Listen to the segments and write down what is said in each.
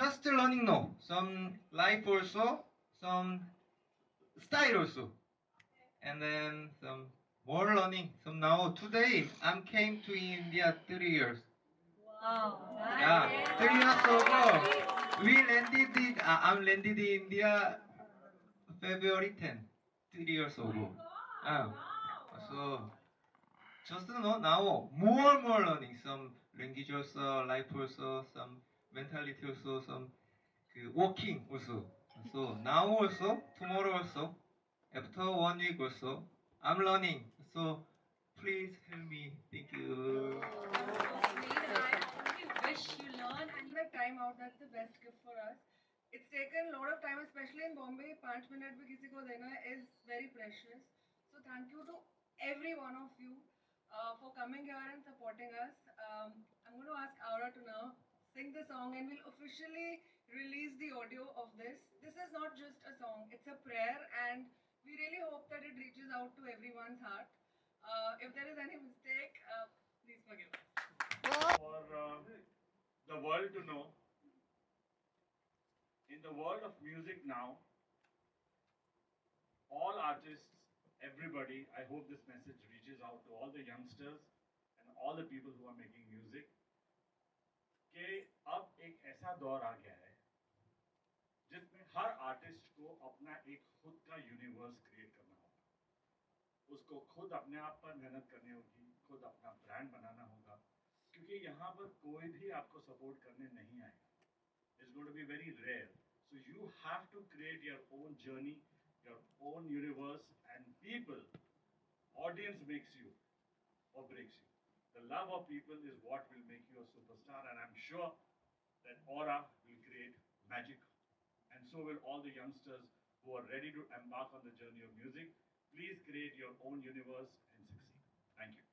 just learning no, some life also, some style also, and then some more learning. So now today I came to India 3 years. Wow. Yeah, 3 years ago we landed in, I'm landed in India February 10, 3 years ago. Uh, so just now more learning some language also, life also, some mentality also, some walking also. So now also tomorrow also after 1 week also I'm learning. So please help me. Thank you. Wish you learn and The time out, that's the best gift for us. It's taken a lot of time, especially in Bombay. 5 minutes भी किसी को देना is very precious. So thank you to every one of you for coming here and supporting us. I'm going to ask Aura to now sing the song, and we'll officially release the audio of this. This is not just a song; it's a prayer, and we really hope that it reaches out to everyone's heart. If there is any mistake, please forgive us. For the world to know, in the world of music now, all artists, everybody, I hope this message reaches out to all the youngsters and all the people who are making music कि अब एक ऐसा दौर आ गया है जिसमें हर artist को अपना एक खुद का यूनिवर्स क्रिएट करना होगा, उसको खुद अपने आप पर मेहनत करनी होगी, खुद अपना ब्रांड बनाना होगा, क्योंकि यहाँ पर कोई भी आपको सपोर्ट करने नहीं आएगा. It's going to be very rare. So you have to create your own journey, your own universe, and people, audience makes you or breaks you. The love of people is what will make you a superstar, and I'm sure that Aura will create magic, and so will all the youngsters who are ready to embark on the journey of music. Please create your own universe and succeed. Thank you.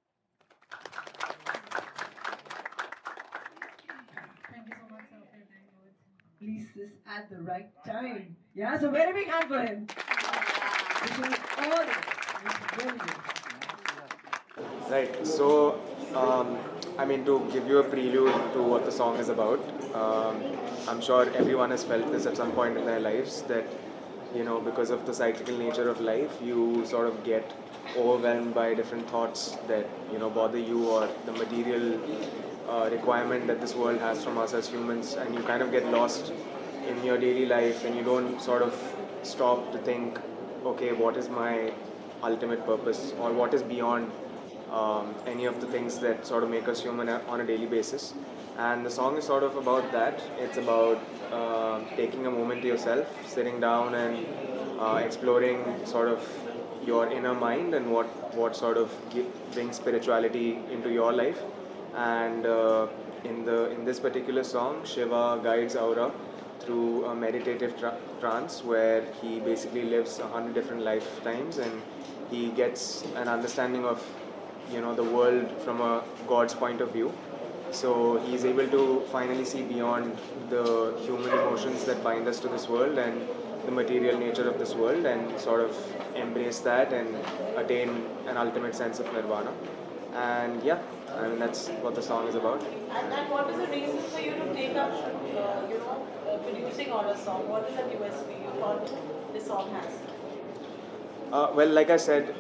Thank you so much, sir, for your kind words. Release this at the right time. Yeah, so very big hand for him. Wishing you all the best. Really good. Right. So, I mean, to give you a prelude to what the song is about, I'm sure everyone has felt this at some point in their lives that, because of the cyclical nature of life, you sort of get overwhelmed by different thoughts that, bother you, or the material requirement that this world has from us as humans, and you kind of get lost in your daily life and you don't sort of stop to think, okay, what is my ultimate purpose, or what is beyond any of the things that sort of make us human on a daily basis. And the song is sort of about that. It's about taking a moment to yourself, sitting down and exploring sort of your inner mind and what sort of brings spirituality into your life. And in this particular song, Shiva guides Aura through a meditative trance where he basically lives 100 different lifetimes, and he gets an understanding of the world from a God's point of view. So he's able to finally see beyond the human emotions that bind us to this world and the material nature of this world, and sort of embrace that and attain an ultimate sense of nirvana. And yeah, I mean, that's what the song is about. And what was the reason for you to take up, producing on a song? What is the USP you thought this song has? Well, like I said,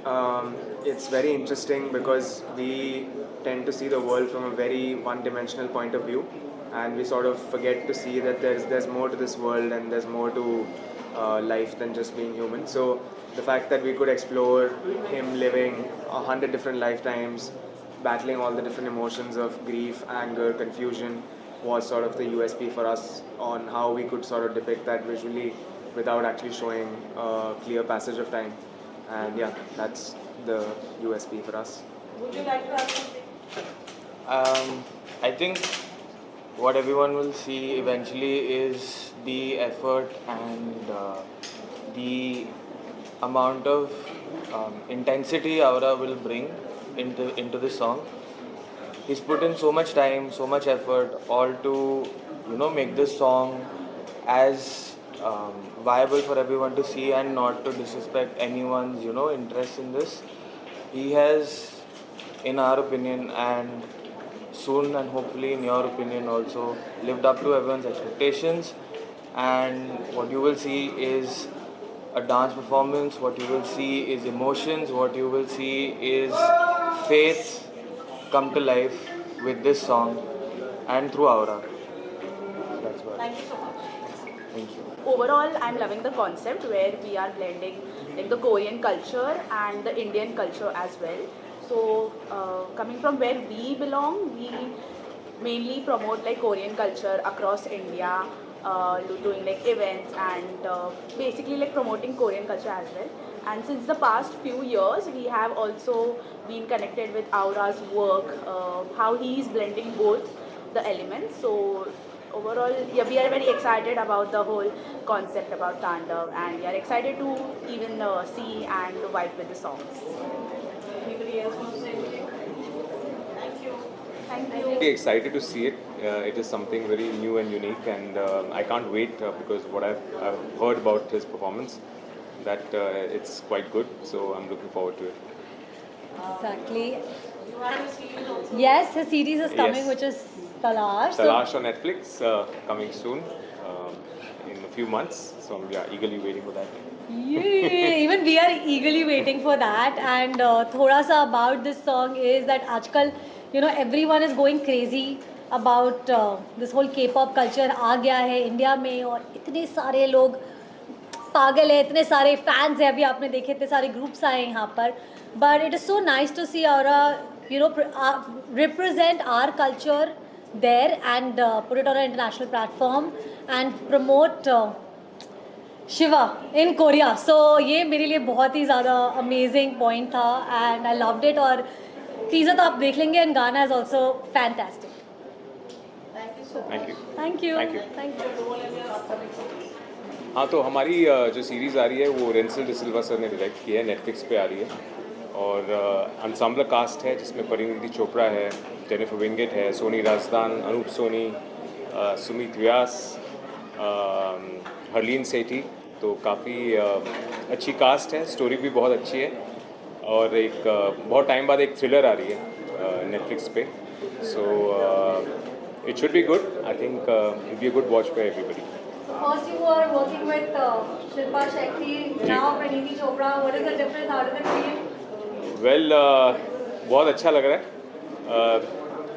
it's very interesting because we tend to see the world from a very one-dimensional point of view, and we sort of forget to see that there's more to this world and there's more to life than just being human. So the fact that we could explore him living 100 different lifetimes, battling all the different emotions of grief, anger, confusion, was sort of the USP for us on how we could sort of depict that visually without actually showing a clear passage of time. And yeah, that's the USP for us. Would you like to add something? I think what everyone will see eventually is the effort and the amount of intensity Aura will bring into this song. He's put in so much time, so much effort, all to make this song as viable for everyone to see, and not to disrespect anyone's interest in this. He has, in our opinion, and soon, and hopefully, in your opinion, also lived up to everyone's expectations. And what you will see is a dance performance, what you will see is emotions, what you will see is faith come to life with this song and through Aura. That's what. Thank you so much. Thank you. Overall, I'm loving the concept where we are blending like the Korean culture and the Indian culture as well. So coming from where we belong, we mainly promote like Korean culture across India, doing like events and basically like promoting Korean culture as well. And since the past few years, we have also been connected with Aura's work, how he is blending both the elements. So overall, yeah, we are very excited about the whole concept about Tandav, and we are excited to even see and vibe with the songs. Anybody else want to say anything? Thank you. Thank you. Really excited to see it. It is something very new and unique, and I can't wait because what I've heard about his performance, that it's quite good. So I'm looking forward to it. Exactly. You have a series also. Yes, his series is coming, Yes. which is Talash. Talash on Netflix coming soon in a few months. So I'm eagerly waiting for that. Even we are eagerly waiting for that. And thoda sa about this song is that आजकल everyone is going crazy about this whole K-pop culture आ गया है India में, और इतने सारे लोग पागल है, इतने सारे फैंस हैं. अभी आपने देखे इतने सारे ग्रुप्स आए हैं यहाँ पर. But it is so nice to see Aura, represent our culture there and put it on an international platform and promote Shiva in Korea. So ये मेरे लिए बहुत ही ज़्यादा amazing point था and I loved it. और teaser तो आप देख लेंगे and गाना is also fantastic. Thank you so much. Thank you. Thank you. Thank you. Thank you. Your role in your upcoming series. हाँ, तो हमारी जो सीरीज़ आ रही है वो रेंसिल डिसिल्वा सर ने डायरेक्ट की है, नेटफ्लिक्स पे आ रही है. और अनसाम्बल कास्ट है जिसमें परिणीति चोपड़ा है, जेनिफर विंगेट है, सोनी राजदान, अनूप सोनी, सुमित व्यास, हरलीन सेठी. तो काफ़ी अच्छी कास्ट है, स्टोरी भी बहुत अच्छी है, और एक बहुत टाइम बाद एक थ्रिलर आ रही है नेटफ्लिक्स पे. So it should be good. I think it be a good watch for everybody. First you were working with Shilpa Shetty, now Praniti Chopra. What is the difference? How does it feel? Well बहुत अच्छा लग रहा है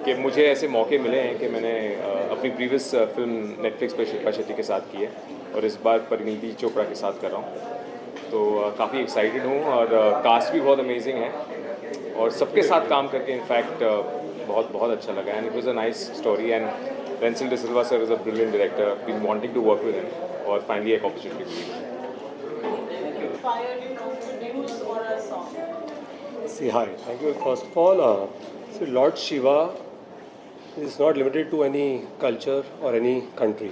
कि मुझे ऐसे मौके मिले हैं कि मैंने अपनी प्रीवियस फिल्म नेटफ्लिक्स पे शिल्पा शेट्टी के साथ की है और इस बार परिणीति चोपड़ा के साथ कर रहा हूँ. तो काफ़ी एक्साइटेड हूँ और कास्ट भी बहुत अमेजिंग है और सबके साथ काम करके इनफैक्ट बहुत बहुत अच्छा लगा. And it was a nice story and Rensil D'Silva sir is a brilliant director. Been wanting to work with him और फाइनली एक अपॉर्चुनिटी मिली. Inspired you to produce or a song? See, hi. Thank you. First of all, so Lord Shiva is not limited to any culture or any country.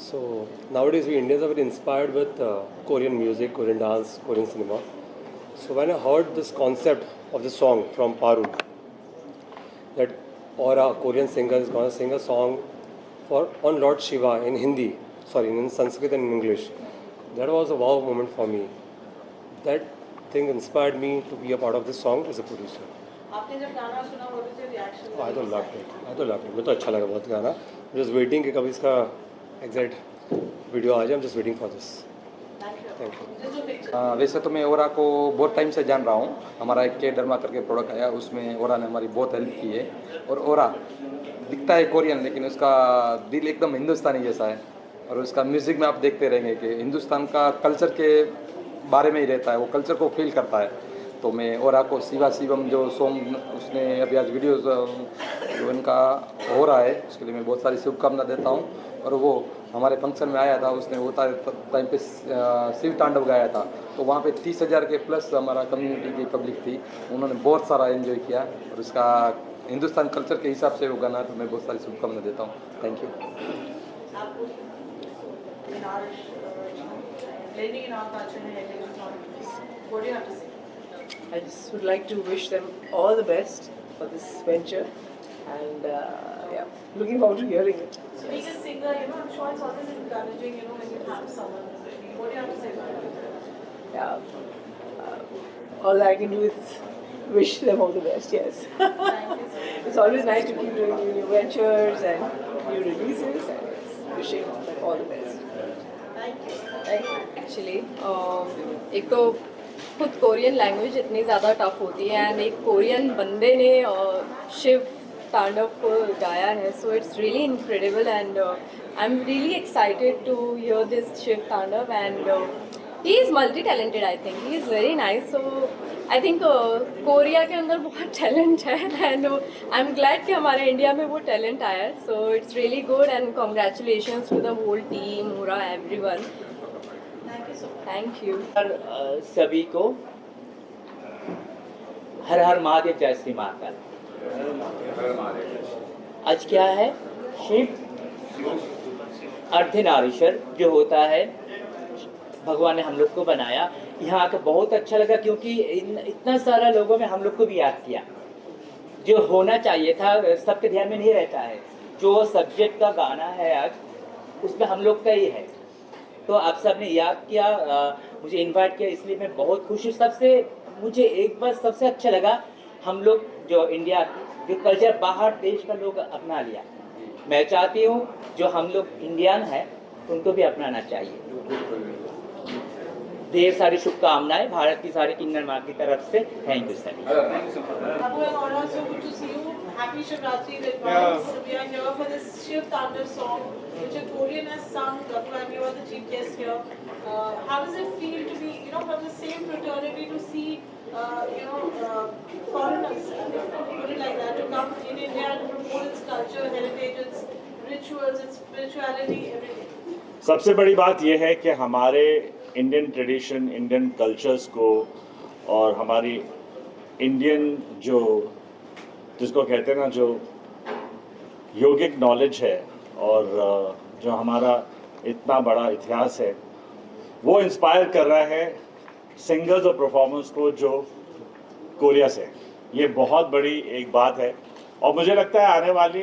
So nowadays we Indians are very inspired with Korean music, Korean dance, Korean cinema. So when I heard this concept of the song from Parul, that Aura, Korean singer, is going to sing a song on Lord Shiva in Hindi, in Sanskrit and in English, that was a wow moment for me. That thing inspired me to be a part of this song as a producer. आपने जब गाना सुना, what was your reaction? I don't love it. मुझे तो अच्छा लगा बहुत गाना. Just waiting कि कभी इसका exact वीडियो आ जाए. I'm just waiting for this. Thank you. Just a picture. वैसे तो मैं ओरा को बहुत टाइम से जान रहा हूँ. हमारा एक के डरमा करके प्रोडक्ट आया, उसमें ओरा ने हमारी बहुत हेल्प की है. और ओरा दिखता है कोरियन लेकिन उसका दिल एकदम हिंदुस्तानी जैसा है. और उसका म्यूज़िक में आप देखते रहेंगे कि हिंदुस्तान का कल्चर के बारे में ही रहता है, वो कल्चर को फील करता है. तो मैं ओरा को शिवम जो सॉन्ग उसने अभी आज वीडियोस जो इनका हो रहा है उसके लिए मैं बहुत सारी शुभकामना देता हूँ. और वो हमारे फंक्शन में आया था, उसने वो टाइम पे शिव तांडव गाया था. तो वहाँ पे 30,000 के प्लस हमारा कम्युनिटी की पब्लिक थी. उन्होंने बहुत सारा एंजॉय किया और उसका हिंदुस्तान कल्चर के हिसाब से वो गाना, तो मैं बहुत सारी शुभकामना देता हूँ. Thank you. Blending in our culture and heritage is not easy. What do you have to say? I just would like to wish them all the best for this venture, and looking forward to hearing it. So being a singer, I'm sure it's always encouraging, when you have someone. What do you have to say about it? Yeah, all I can do is wish them all the best. Yes. It's always nice to keep doing new ventures and new releases, and wishing them all the best. Thank you. Actually एक तो खुद Korean language इतनी ज़्यादा tough होती है and एक Korean बंदे ने शिव तांडव को गाया है, so it's really incredible and I am really excited to hear this Shiv Tandav and he is multi talented. I think he is very nice. So I think Korea के अंदर बहुत टैलेंट है एंड आई एम ग्लैड कि हमारे India में वो talent आया है. So it's really good and congratulations to the whole team, मुरा, एवरीवन. Thank you. सभी को हर हर महादेव, जय श्री महाकाल. आज क्या है? शिव अर्धनारीश्वर जो होता है, भगवान ने हम लोग को बनाया. यहाँ आकर बहुत अच्छा लगा क्योंकि इतना सारा लोगों में हम लोग को भी याद किया. जो होना चाहिए था सबके ध्यान में नहीं रहता है. जो सब्जेक्ट का गाना है आज उसमें हम लोग का ही है, तो आप सब ने याद किया, मुझे इनवाइट किया, इसलिए मैं बहुत खुश हूँ. सबसे मुझे एक बार सबसे अच्छा लगा, हम लोग जो इंडिया जो कल्चर बाहर देश का लोग अपना लिया. मैं चाहती हूँ जो हम लोग इंडियन हैं उनको भी अपनाना चाहिए. ढेर सारी शुभकामनाएं भारत की सारी किन्नर माँ की तरफ से. Thank you sir. Happy Shivratri in advance. We are here for this Shiv Tandav song, which a Korean has sung, and you are the chief guest here. How does it feel to be, from the same fraternity to see, foreigners, put it like that, to come in India and promote its culture, heritage, its rituals, its spirituality, everything? सबसे बड़ी बात यह है कि हमारे Indian tradition, Indian cultures को और हमारी इंडियन जो जिसको कहते हैं ना, जो योगिक नॉलेज है और जो हमारा इतना बड़ा इतिहास है, वो इंस्पायर कर रहा है सिंगर्स और परफॉर्मर्स को जो कोरिया से. ये बहुत बड़ी एक बात है और मुझे लगता है आने वाले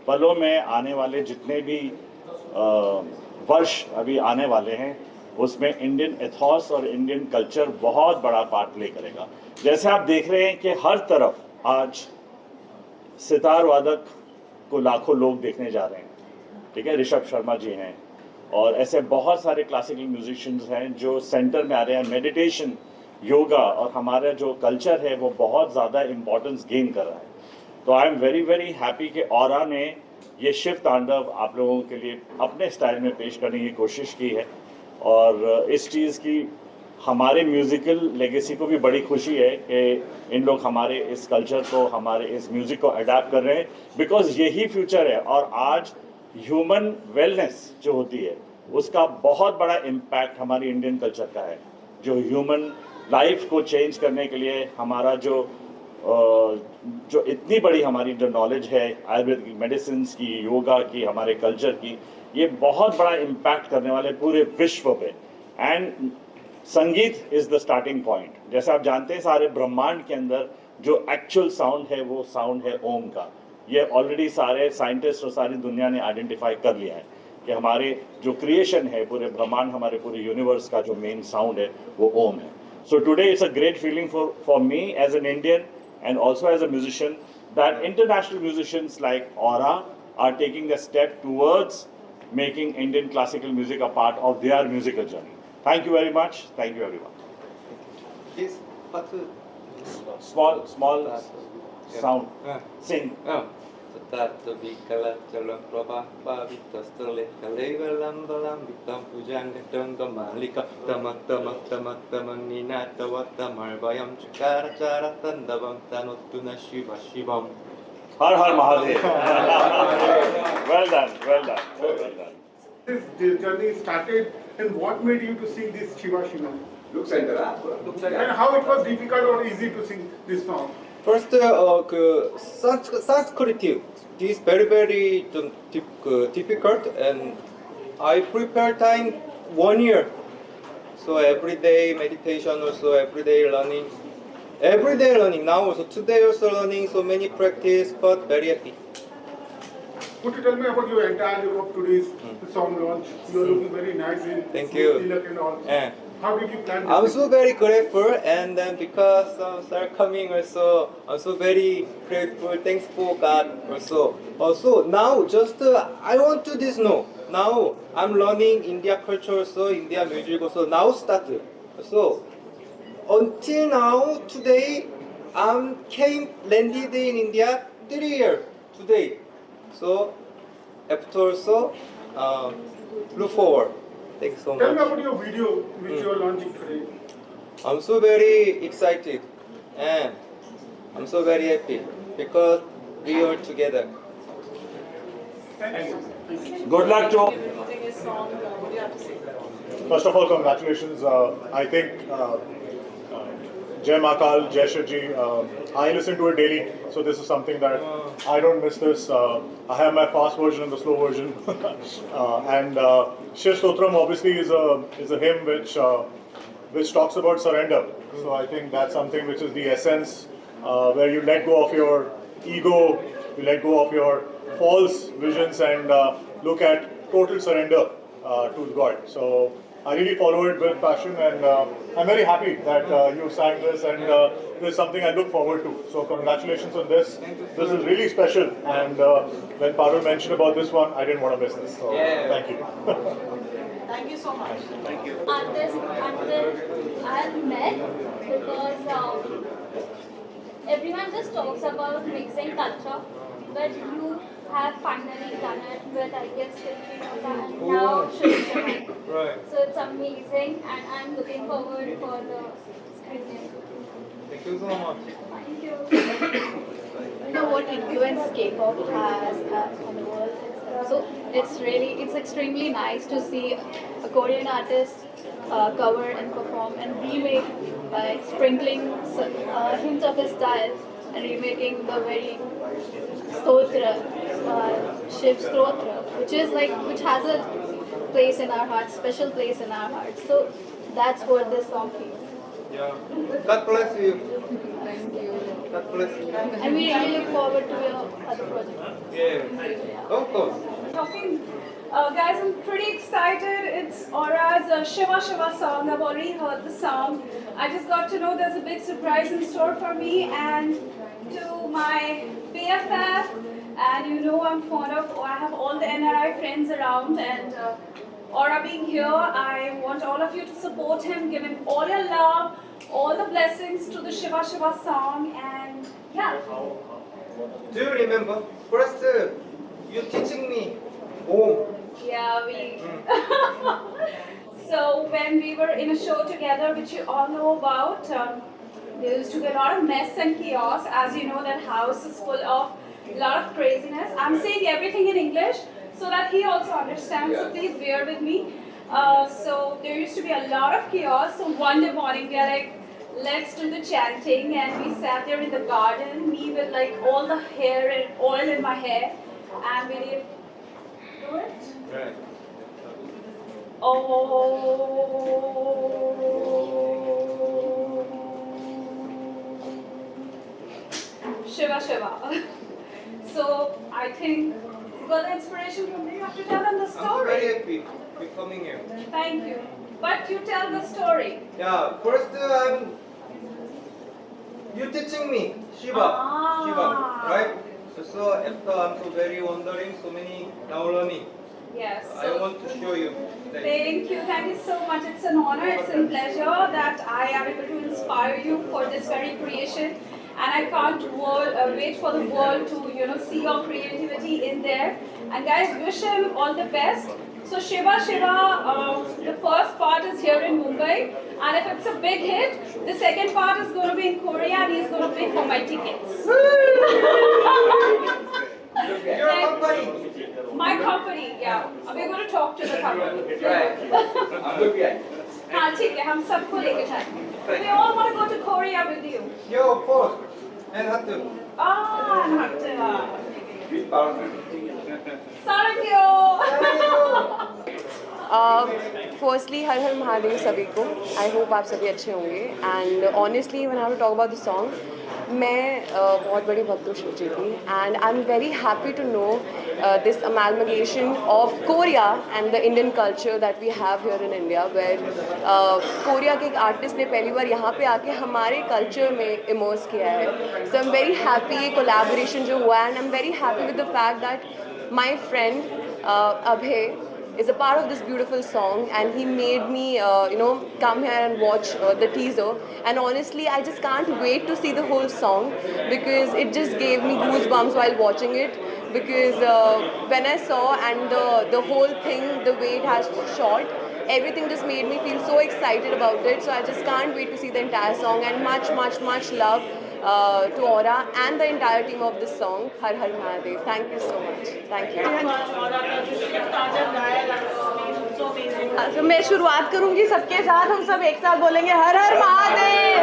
पलों में, आने वाले जितने भी वर्ष अभी आने वाले हैं, उसमें इंडियन एथॉस और इंडियन कल्चर बहुत बड़ा पार्ट प्ले करेगा. जैसे आप देख रहे हैं कि हर तरफ आज सितार वादक को लाखों लोग देखने जा रहे हैं. ठीक है, ऋषभ शर्मा जी हैं और ऐसे बहुत सारे क्लासिकल म्यूजिशियंस हैं जो सेंटर में आ रहे हैं. मेडिटेशन, योगा और हमारा जो कल्चर है वो बहुत ज़्यादा इम्पोर्टेंस गेन कर रहा है. तो आई एम वेरी वेरी हैप्पी कि औरा ने ये शिव तांडव आप लोगों के लिए अपने स्टाइल में पेश करने की कोशिश की है और इस चीज़ की हमारे म्यूज़िकल लेगेसी को भी बड़ी खुशी है कि इन लोग हमारे इस कल्चर को, हमारे इस म्यूज़िक को अडैप्ट कर रहे हैं, बिकॉज यही फ्यूचर है. और आज ह्यूमन वेलनेस जो होती है उसका बहुत बड़ा इम्पैक्ट हमारी इंडियन कल्चर का है. जो ह्यूमन लाइफ को चेंज करने के लिए हमारा जो इतनी बड़ी हमारी जो नॉलेज है आयुर्वेद की, मेडिसिन की, योगा की, हमारे कल्चर की, ये बहुत बड़ा इम्पैक्ट करने वाले पूरे विश्व पे. एंड संगीत इज़ द स्टार्टिंग पॉइंट. जैसे आप जानते हैं सारे ब्रह्मांड के अंदर जो एक्चुअल साउंड है वो साउंड है ओम का. ये ऑलरेडी सारे साइंटिस्ट और सारी दुनिया ने आइडेंटिफाई कर लिया है कि हमारे जो क्रिएशन है, पूरे ब्रह्मांड, हमारे पूरे यूनिवर्स का जो मेन साउंड है वो ओम है. So today it's a great feeling for me as an Indian and also as a musician that international musicians like Aura are taking the step towards making Indian classical music a part of their musical journey. Thank you very much. Thank you everyone. This small sound. Sing. Tato vikala jalan prabha vitastle kalevalam balam vitam pujang danga malika tamak tamak tamak tamak ninata watamal bayam chakara chara tandavang tanotuna shiva shivam. Har Har Mahadev. Well done, well done, well done. This journey started, and what made you to sing this Shiva Shiva? Look center, And how it was difficult or easy to sing this song? First, Sanskrit. This is very difficult, and I prepare time 1 year. So every day meditation, also every day learning. Every day learning. Now also today also learning. So many practice, but very happy. Could you tell me about your entire look of today's song launch? You are looking very nice in Thank you. Tilak and all. How did you plan this? I'm so very grateful, and then because are coming also, I'm so very grateful. Thanks for God also. Also now, just I want to this know. Now I'm learning India culture also, India music also. Now start. So until now, today, landed in India 3 years today. So after also, look forward. Thanks so Tell me much. about your video which you are launching today. I'm so very excited and I'm so very happy because we are together. Good luck, Joe. Releasing a song, what do you have to say? First of all, congratulations. I think Jai Mahakal, Jai Shivji, I listen to it daily, so this is something that I don't miss this. I have my fast version and the slow version. And Shiv Stotram obviously is a hymn which talks about surrender. So I think that's something which is the essence, where you let go of your ego, you let go of your false visions and look at total surrender to God. So I really follow it with passion, and I'm very happy that you sang this, and this is something I look forward to. So congratulations on this. This is really special, and when Parul mentioned about this one, I didn't want to miss this. So thank you. Thank you so much. Thank you. Artists until I have met, because everyone just talks about mixing culture, but you have finally done it with, I guess, Shivji and now Shivji. Right. So it's amazing, and I'm looking forward for the screening. Thank you so much. Thank you. You know what influence K-pop has on the world. So it's extremely nice to see a Korean artist cover and perform and remake by sprinkling hints of his style and remaking the very stotra, Shiv Stotra, which has a place in our hearts, special place in our hearts. So that's what this song feels. Yeah. God bless you. Thank you. God bless you. And we really look forward to your other projects. Yeah. Of course. Guys, I'm pretty excited. It's Aura's Shiva Shiva song. I've already heard the song. I just got to know there's a big surprise in store for me, and to my BFF, and you know I'm fond of, I have all the NRI friends around, and Aura being here, I want all of you to support him, give him all your love, all the blessings to the Shiva Shiva song, and yeah. Do you remember? First, you teaching me home. Yeah, we. So when we were in a show together, which you all know about, there used to be a lot of mess and chaos. As you know, that house is full of a lot of craziness. I'm saying everything in English so that he also understands. So please bear with me. So there used to be a lot of chaos. So one day morning, we are like, let's do the chanting, and we sat there in the garden, me with like all the hair and oil in my hair, and we did do it. Right. Shiva Shiva. So I think you got the inspiration from there. You have to tell them the I'm story. very happy for coming here. Thank you. But you tell the story. Yeah. First, you teaching me Shiva, right? So after I'm so very wondering, so many now learning. Yes. I want to show you. Thank you so much. It's an honor, it's a pleasure that I am able to inspire you for this very creation. And I can't wait for the world to see your creativity in there. And guys, wish him all the best. So Shiva Shiva, the first part is here in Mumbai, and if it's a big hit, the second part is going to be in Korea, and he's going to pay for my tickets. Your company. My company, yeah. We're going to talk to the company. Right. I'm looking at. हाँ ठीक है हम सबको लेके जाएंगे. We all want to go to Korea with you. Yeah, of course. And Hattu. Ah, Hattu. Thank Firstly, Har Har Mahadev sabhi ko. I hope आप सभी अच्छे होंगे. And honestly, when I have to talk about the song, मैं बहुत बड़ी भक्त हूँ शिव जी की and I am very happy to know this amalgamation of Korea and the Indian culture that we have here in India where Korea के एक artist ने पहली बार यहाँ पे आके हमारे कल्चर में इमर्स किया है. सो आई एम वेरी हैप्पी ये कोलैबोरेशन जो हुआ है and I am very happy with the fact that my friend Abhay is a part of this beautiful song and he made me come here and watch the teaser, and honestly I just can't wait to see the whole song because it just gave me goosebumps while watching it, because when I saw and the whole thing, the way it has shot, everything just made me feel so excited about it. So I just can't wait to see the entire song, and much love to Aura and the entire team of this song. Har Har Mahadev. Thank you so much. Thank you. तो मैं शुरुआत करूंगी सबके साथ, हम सब एक साथ बोलेंगे हर हर महादेव.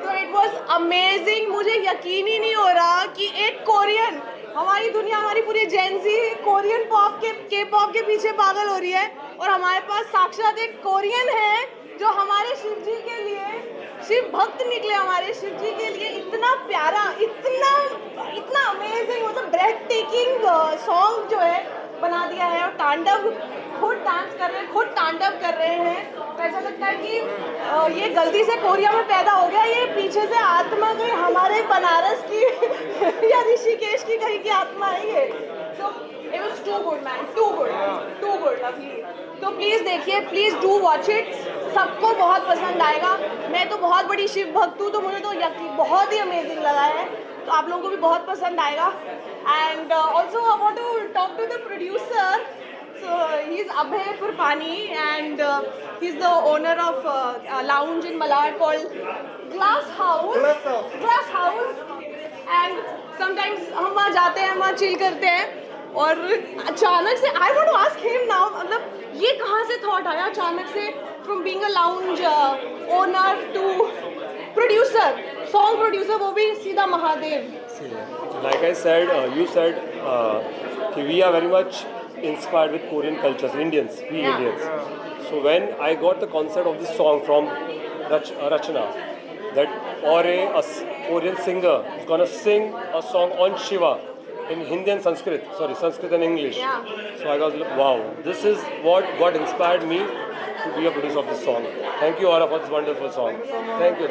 तो इट वाज अमेजिंग. मुझे यकीन ही नहीं हो रहा कि एक कोरियन, हमारी दुनिया, हमारी पूरी जेंजी कोरियन पॉप के पॉप के पीछे पागल हो रही है, और हमारे पास साक्षात एक कोरियन है जो हमारे शिव जी के लिए शिव भक्त निकले, हमारे शिव जी के लिए इतना प्यारा, इतना अमेजिंग, मतलब ब्रेथ टेकिंग सॉन्ग जो है बना दिया है. और तांडव खुद डांस कर रहे हैं, खुद तांडव कर रहे हैं. तो ऐसा लगता है कि ये गलती से कोरिया में पैदा हो गया, ये पीछे से आत्मा कहीं हमारे बनारस की या ऋषिकेश की कहीं की आत्मा है ये. तो it was too good man, too good lovely. तो प्लीज़ देखिए, प्लीज़ डू वॉच इट. सबको बहुत पसंद आएगा. मैं तो बहुत बड़ी शिव भक्त हूँ, तो मुझे तो बहुत ही अमेजिंग लगा है. तो आप लोगों को भी बहुत पसंद आएगा. And also I want to talk to the producer. So he's Abhay Purpani and he's the owner of a lounge in Malad called Glass House. And sometimes हम वहाँ जाते हैं, वहाँ चिल करते हैं, और अचानक से I want to ask him now, मतलब ये कहाँ से थॉट आया अचानक से, from being a lounge owner to producer, song producer, वो भी सीधा Mahadev. Like I said, you said we are very much inspired with Korean cultures, Indians, Indians. So when I got the concept of this song from Rachana, that a Korean singer is gonna sing a song on Shiva in Hindi and Sanskrit and English. So I was like, wow, this is what got inspired me to be a producer of this song. Thank you, Aura, for this wonderful song. Thank you.